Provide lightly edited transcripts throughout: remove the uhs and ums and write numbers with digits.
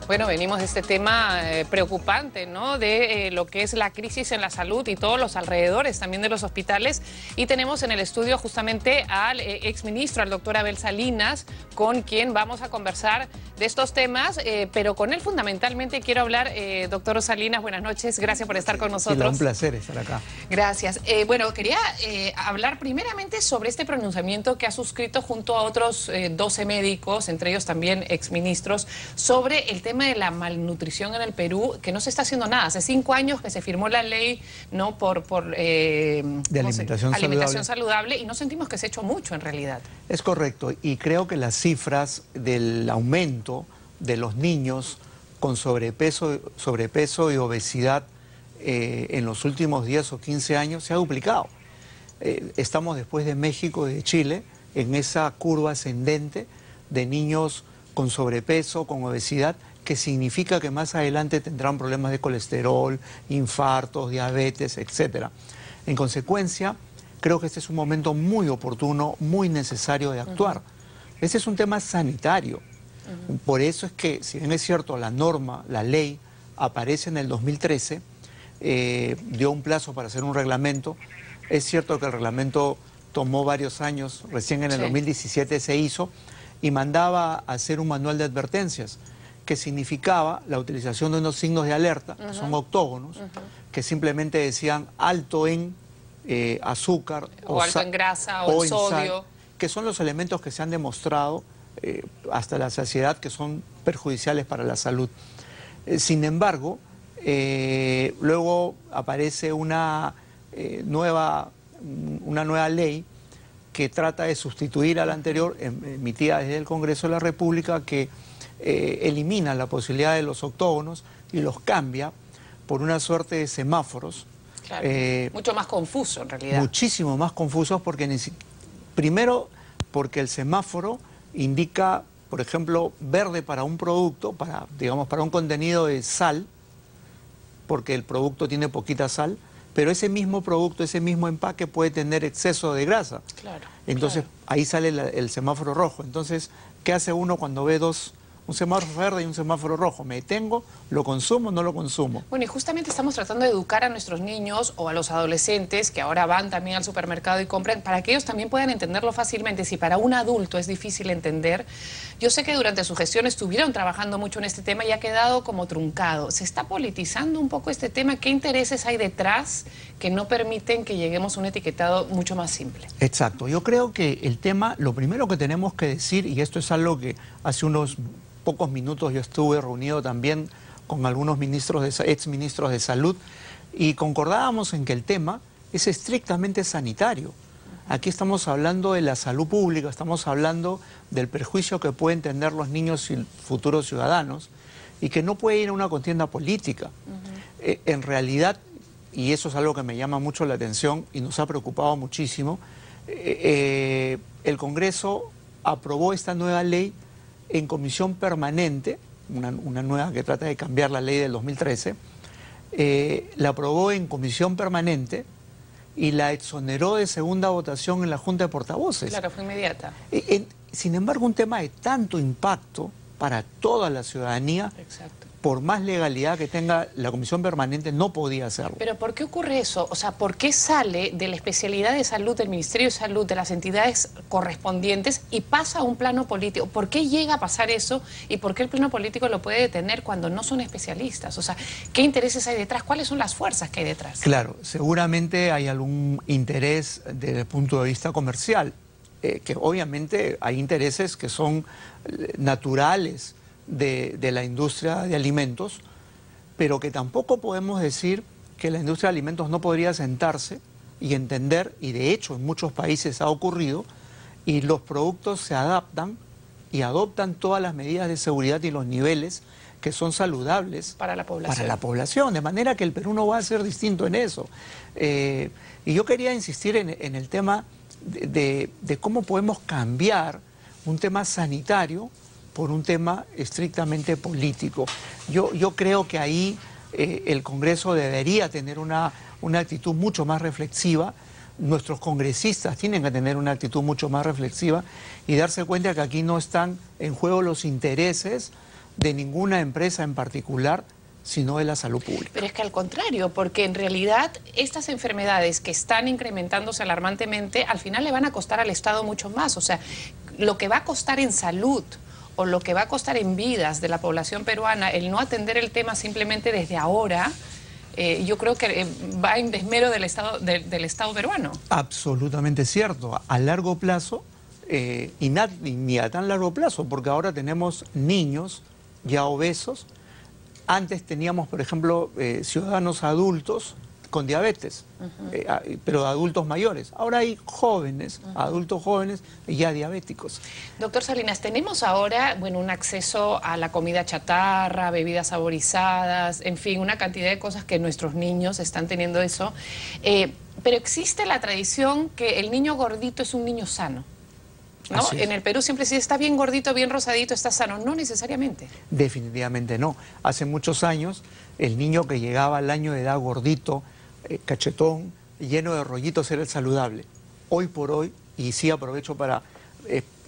Bueno, venimos de este tema preocupante, ¿no? De lo que es la crisis en la salud y todos los alrededores también de los hospitales. Y tenemos en el estudio justamente al exministro, al doctor Abel Salinas, con quien vamos a conversar de estos temas, pero con él fundamentalmente quiero hablar. Doctor Salinas, buenas noches, gracias por estar con nosotros. Sí, un placer estar acá. Gracias. Bueno, quería hablar primeramente sobre este pronunciamiento que ha suscrito junto a otros 12 médicos, entre ellos también exministros, sobre el tema de la malnutrición en el Perú, que no se está haciendo nada. Hace 5 años que se firmó la ley, ¿no?, de alimentación saludable, y no sentimos que se ha hecho mucho en realidad. Es correcto, y creo que las cifras del aumento de los niños con sobrepeso y obesidad en los últimos 10 o 15 años se ha duplicado. Estamos después de México y de Chile en esa curva ascendente de niños con sobrepeso, con obesidad, que significa que más adelante tendrán problemas de colesterol, infartos, diabetes, etc. En consecuencia, creo que este es un momento muy oportuno, muy necesario de actuar. Este es un tema sanitario. Por eso es que, si bien es cierto, la norma, la ley, aparece en el 2013, dio un plazo para hacer un reglamento. Es cierto que el reglamento tomó varios años, recién en el 2017 se hizo, y mandaba a hacer un manual de advertencias, que significaba la utilización de unos signos de alerta, que son octógonos, que simplemente decían alto en azúcar, o alto en grasa, o en sodio, sal, que son los elementos que se han demostrado hasta la saciedad que son perjudiciales para la salud. Sin embargo, luego aparece una nueva ley que trata de sustituir a la anterior, emitida desde el Congreso de la República, que elimina la posibilidad de los octógonos y los cambia por una suerte de semáforos. Claro, mucho más confuso en realidad. Muchísimo más confusos, porque primero porque el semáforo indica, por ejemplo, verde para un producto, digamos, para un contenido de sal, porque el producto tiene poquita sal, pero ese mismo producto, ese mismo empaque puede tener exceso de grasa. Claro. Entonces, ahí sale el semáforo rojo. Entonces, ¿qué hace uno cuando ve un semáforo verde y un semáforo rojo? ¿Me detengo? ¿Lo consumo o no lo consumo? Bueno, y justamente estamos tratando de educar a nuestros niños o a los adolescentes que ahora van también al supermercado y compran, para que ellos también puedan entenderlo fácilmente. Si para un adulto es difícil entender, yo sé que durante su gestión estuvieron trabajando mucho en este tema y ha quedado como truncado. ¿Se está politizando un poco este tema? ¿Qué intereses hay detrás que no permiten que lleguemos a un etiquetado mucho más simple? Exacto. Yo creo que el tema, lo primero que tenemos que decir, y esto es algo que hace unos pocos minutos yo estuve reunido también con algunos exministros de salud, y concordábamos en que el tema es estrictamente sanitario. Aquí estamos hablando de la salud pública, estamos hablando del perjuicio que pueden tener los niños y futuros ciudadanos, y que no puede ir a una contienda política. En realidad, y eso es algo que me llama mucho la atención y nos ha preocupado muchísimo, el Congreso aprobó esta nueva ley en comisión permanente, una nueva que trata de cambiar la ley del 2013, la aprobó en comisión permanente y la exoneró de segunda votación en la Junta de Portavoces. Claro, fue inmediata. Sin embargo, un tema de tanto impacto para toda la ciudadanía, exacto, por más legalidad que tenga la comisión permanente, no podía hacerlo. Pero ¿por qué ocurre eso? O sea, ¿por qué sale de la especialidad de salud del Ministerio de Salud, de las entidades correspondientes, y pasa a un plano político? ¿Por qué llega a pasar eso y por qué el plano político lo puede detener cuando no son especialistas? O sea, ¿qué intereses hay detrás? ¿Cuáles son las fuerzas que hay detrás? Claro, seguramente hay algún interés desde el punto de vista comercial, que obviamente hay intereses que son naturales de la industria de alimentos, pero que tampoco podemos decir que la industria de alimentos no podría sentarse y entender, y de hecho en muchos países ha ocurrido, y los productos se adaptan y adoptan todas las medidas de seguridad y los niveles que son saludables para la población, de manera que el Perú no va a ser distinto en eso. Y yo quería insistir en el tema de cómo podemos cambiar un tema sanitario por un tema estrictamente político. Yo creo que ahí el Congreso debería tener una actitud mucho más reflexiva. Nuestros congresistas tienen que tener una actitud mucho más reflexiva y darse cuenta que aquí no están en juego los intereses de ninguna empresa en particular, sino de la salud pública. Pero es que al contrario, porque en realidad estas enfermedades que están incrementándose alarmantemente, al final le van a costar al Estado mucho más. O sea, lo que va a costar en salud o lo que va a costar en vidas de la población peruana, el no atender el tema simplemente desde ahora, yo creo que va en desmero del Estado peruano. Absolutamente cierto. A largo plazo, y ni a tan largo plazo, porque ahora tenemos niños ya obesos. Antes teníamos, por ejemplo, ciudadanos adultos con diabetes, pero adultos mayores. Ahora hay jóvenes, adultos jóvenes ya diabéticos. Doctor Salinas, tenemos ahora, bueno, un acceso a la comida chatarra, bebidas saborizadas, en fin, una cantidad de cosas que nuestros niños están teniendo eso. Pero existe la tradición que el niño gordito es un niño sano, ¿no? En el Perú siempre se dice, está bien gordito, bien rosadito, está sano. No necesariamente. Definitivamente no. Hace muchos años, el niño que llegaba al año de edad gordito, cachetón, lleno de rollitos, era el saludable. Hoy por hoy, y sí aprovecho para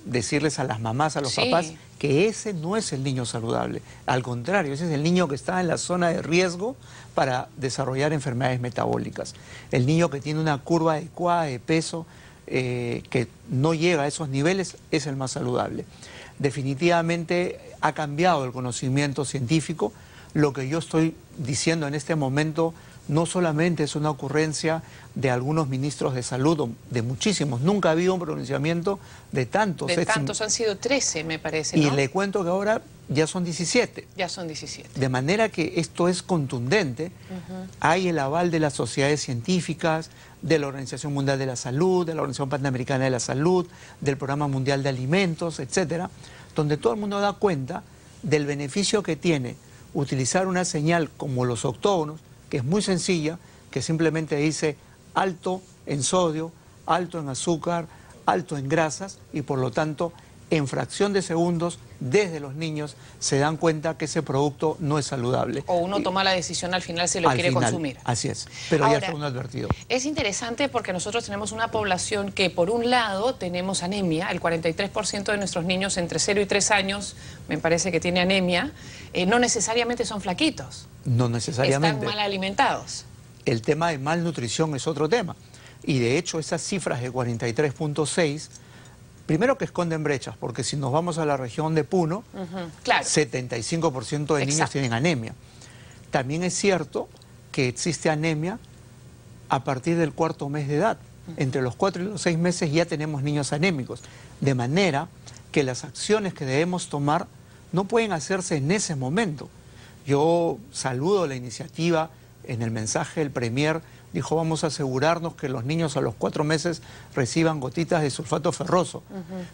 decirles a las mamás, a los papás, que ese no es el niño saludable. Al contrario, ese es el niño que está en la zona de riesgo para desarrollar enfermedades metabólicas. El niño que tiene una curva adecuada de peso, que no llega a esos niveles, es el más saludable. Definitivamente ha cambiado el conocimiento científico. Lo que yo estoy diciendo en este momento no solamente es una ocurrencia de algunos ministros de salud, o de muchísimos. Nunca ha habido un pronunciamiento de tantos. De tantos, han sido 13, me parece, ¿no? Y le cuento que ahora ya son 17. Ya son 17. De manera que esto es contundente. Hay el aval de las sociedades científicas, de la Organización Mundial de la Salud, de la Organización Panamericana de la Salud, del Programa Mundial de Alimentos, etcétera, donde todo el mundo da cuenta del beneficio que tiene utilizar una señal como los octógonos, que es muy sencilla, que simplemente dice alto en sodio, alto en azúcar, alto en grasas, y por lo tanto, en fracción de segundos, desde los niños se dan cuenta que ese producto no es saludable. O uno toma la decisión al final si lo quiere consumir. Así es, pero ahora, ya está uno advertido. Es interesante porque nosotros tenemos una población que, por un lado, tenemos anemia. El 43% de nuestros niños entre 0 y 3 años, me parece que tiene anemia. No necesariamente son flaquitos. No necesariamente. Están mal alimentados. El tema de malnutrición es otro tema. Y de hecho, esas cifras de 43.6... primero que esconden brechas, porque si nos vamos a la región de Puno, claro, 75% de niños tienen anemia. También es cierto que existe anemia a partir del 4.º mes de edad. Entre los 4 y los 6 meses ya tenemos niños anémicos. De manera que las acciones que debemos tomar no pueden hacerse en ese momento. Yo saludo la iniciativa. En el mensaje del Premier dijo, vamos a asegurarnos que los niños a los 4 meses reciban gotitas de sulfato ferroso.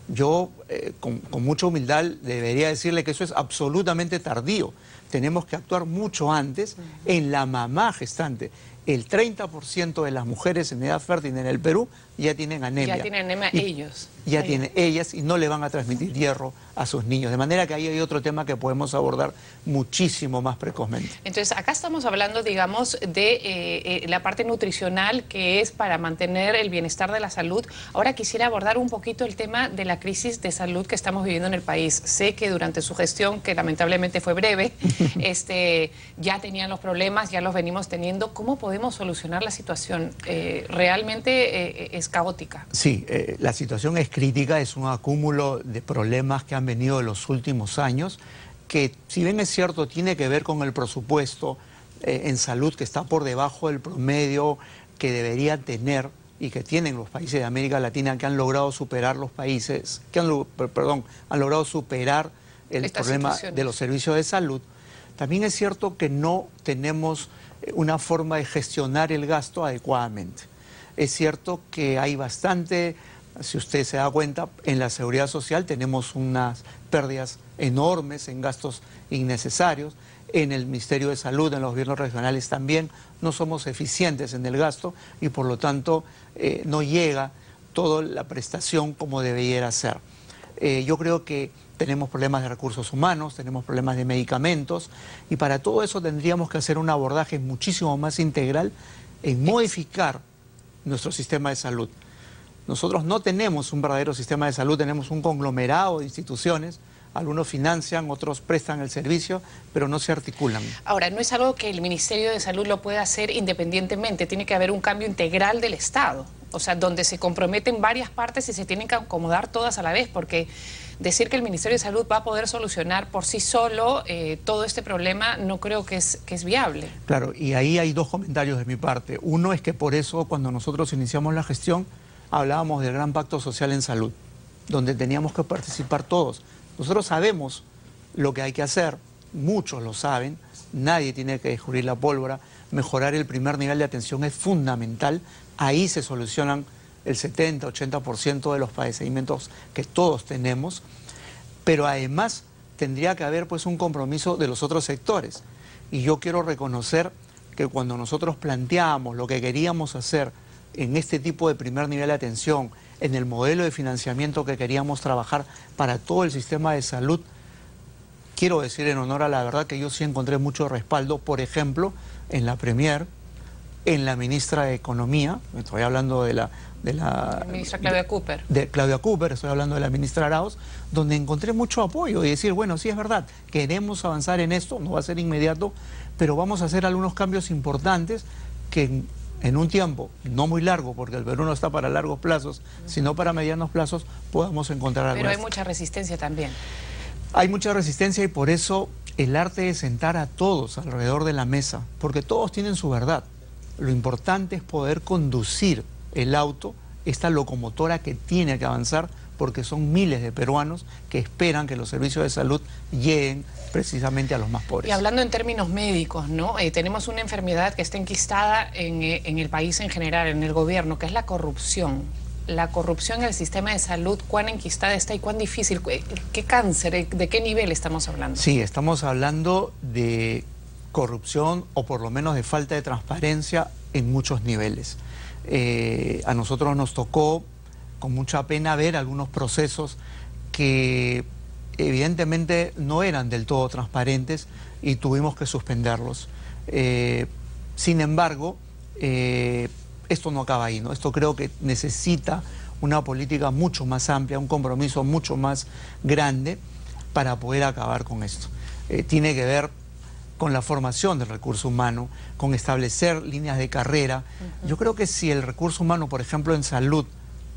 Yo, con mucha humildad, debería decirle que eso es absolutamente tardío. Tenemos que actuar mucho antes en la mamá gestante. El 30% de las mujeres en edad fértil en el Perú ya tienen anemia. Ya tienen anemia ellos. Ya tienen ellas y no le van a transmitir hierro a sus niños. De manera que ahí hay otro tema que podemos abordar muchísimo más precozmente. Entonces, acá estamos hablando, digamos, de la parte nutricional que es para mantener el bienestar de la salud. Ahora quisiera abordar un poquito el tema de la crisis de salud que estamos viviendo en el país. Sé que durante su gestión, que lamentablemente fue breve, ya tenían los problemas, ya los venimos teniendo. ¿Cómo podemos solucionar la situación? Realmente es caótica. Sí, la situación es crítica, es un acúmulo de problemas que han venido en los últimos años, que si bien es cierto tiene que ver con el presupuesto en salud que está por debajo del promedio que deberían tener y que tienen los países de América Latina, que han logrado superar los países, han logrado superar el problema de los servicios de salud. También es cierto que no tenemos una forma de gestionar el gasto adecuadamente. Es cierto que hay bastante, si usted se da cuenta, en la seguridad social tenemos unas pérdidas enormes en gastos innecesarios. En el Ministerio de Salud, en los gobiernos regionales también, no somos eficientes en el gasto y por lo tanto no llega toda la prestación como debiera ser. Yo creo que tenemos problemas de recursos humanos, tenemos problemas de medicamentos y para todo eso tendríamos que hacer un abordaje muchísimo más integral en modificar nuestro sistema de salud. Nosotros no tenemos un verdadero sistema de salud, tenemos un conglomerado de instituciones algunos financian, otros prestan el servicio, pero no se articulan. Ahora, no es algo que el Ministerio de Salud lo pueda hacer independientemente, tiene que haber un cambio integral del Estado, o sea, donde se comprometen varias partes y se tienen que acomodar todas a la vez, porque decir que el Ministerio de Salud va a poder solucionar por sí solo todo este problema no creo que es viable. Claro, y ahí hay dos comentarios de mi parte. Uno es que por eso cuando nosotros iniciamos la gestión hablábamos del gran pacto social en salud, donde teníamos que participar todos. Nosotros sabemos lo que hay que hacer, muchos lo saben, nadie tiene que descubrir la pólvora, mejorar el primer nivel de atención es fundamental, ahí se solucionan el 70-80% de los padecimientos que todos tenemos, pero además tendría que haber pues un compromiso de los otros sectores. Y yo quiero reconocer que cuando nosotros planteamos lo que queríamos hacer en este tipo de primer nivel de atención, en el modelo de financiamiento que queríamos trabajar para todo el sistema de salud, quiero decir en honor a la verdad que yo sí encontré mucho respaldo, por ejemplo, en la Premier, en la ministra de Economía, estoy hablando de la ministra Claudia Cooper. De Claudia Cooper, estoy hablando de la ministra Arauz, donde encontré mucho apoyo y decir, bueno, sí es verdad, queremos avanzar en esto, no va a ser inmediato, pero vamos a hacer algunos cambios importantes que en un tiempo no muy largo, porque el Perú no está para largos plazos, sino para medianos plazos, podamos encontrar algo. Pero hay mucha resistencia también. Hay mucha resistencia y por eso el arte es sentar a todos alrededor de la mesa, porque todos tienen su verdad. Lo importante es poder conducir el auto, esta locomotora que tiene que avanzar, porque son miles de peruanos que esperan que los servicios de salud lleguen precisamente a los más pobres. Y hablando en términos médicos, ¿no? Tenemos una enfermedad que está enquistada en el país en general, en el gobierno, que es la corrupción. La corrupción en el sistema de salud, ¿cuán enquistada está y cuán difícil? ¿Qué cáncer? ¿De qué nivel estamos hablando? Sí, estamos hablando de corrupción o por lo menos de falta de transparencia en muchos niveles. A nosotros nos tocó con mucha pena ver algunos procesos que evidentemente no eran del todo transparentes y tuvimos que suspenderlos. Sin embargo, esto no acaba ahí, ¿no? Esto creo que necesita una política mucho más amplia, un compromiso mucho más grande para poder acabar con esto. Tiene que ver con la formación del recurso humano, con establecer líneas de carrera. Yo creo que si el recurso humano, por ejemplo, en salud,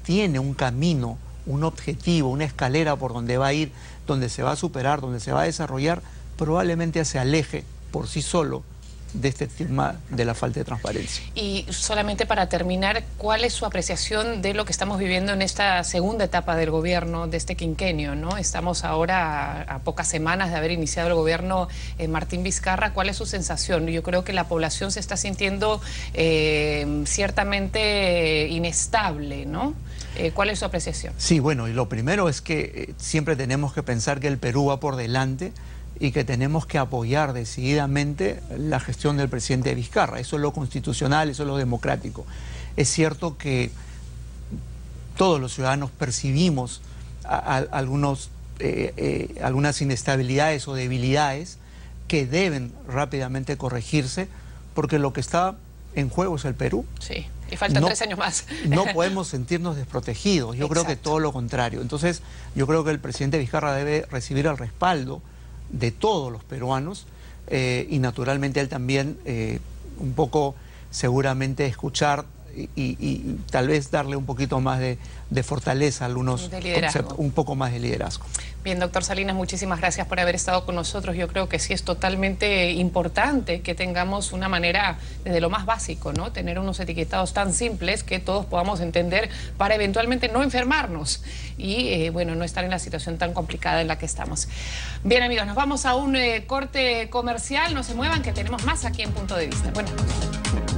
tiene un camino, un objetivo, una escalera por donde va a ir, donde se va a superar, donde se va a desarrollar, probablemente se aleje por sí solo de este tema de la falta de transparencia. Y solamente para terminar, ¿cuál es su apreciación de lo que estamos viviendo en esta segunda etapa del gobierno, de este quinquenio, ¿no? Estamos ahora a pocas semanas de haber iniciado el gobierno Martín Vizcarra. ¿Cuál es su sensación? Yo creo que la población se está sintiendo ciertamente inestable, ¿no? ¿Cuál es su apreciación? Sí, bueno, y lo primero es que siempre tenemos que pensar que el Perú va por delante y que tenemos que apoyar decididamente la gestión del presidente Vizcarra. Eso es lo constitucional, eso es lo democrático. Es cierto que todos los ciudadanos percibimos algunas inestabilidades o debilidades que deben rápidamente corregirse, porque lo que está en juego es el Perú. Sí, y faltan 3 años más. No podemos sentirnos desprotegidos, yo creo que todo lo contrario. Entonces, yo creo que el presidente Vizcarra debe recibir el respaldo de todos los peruanos y naturalmente él también un poco seguramente escuchar y tal vez darle un poquito más de fortaleza a algunos conceptos, un poco más de liderazgo. Bien, doctor Salinas, muchísimas gracias por haber estado con nosotros. Yo creo que sí es totalmente importante que tengamos una manera, desde lo más básico, ¿no? Tener unos etiquetados tan simples que todos podamos entender para eventualmente no enfermarnos y, bueno, no estar en la situación tan complicada en la que estamos. Bien, amigos, nos vamos a un corte comercial. No se muevan, que tenemos más aquí en Punto de Vista. Buenas noches.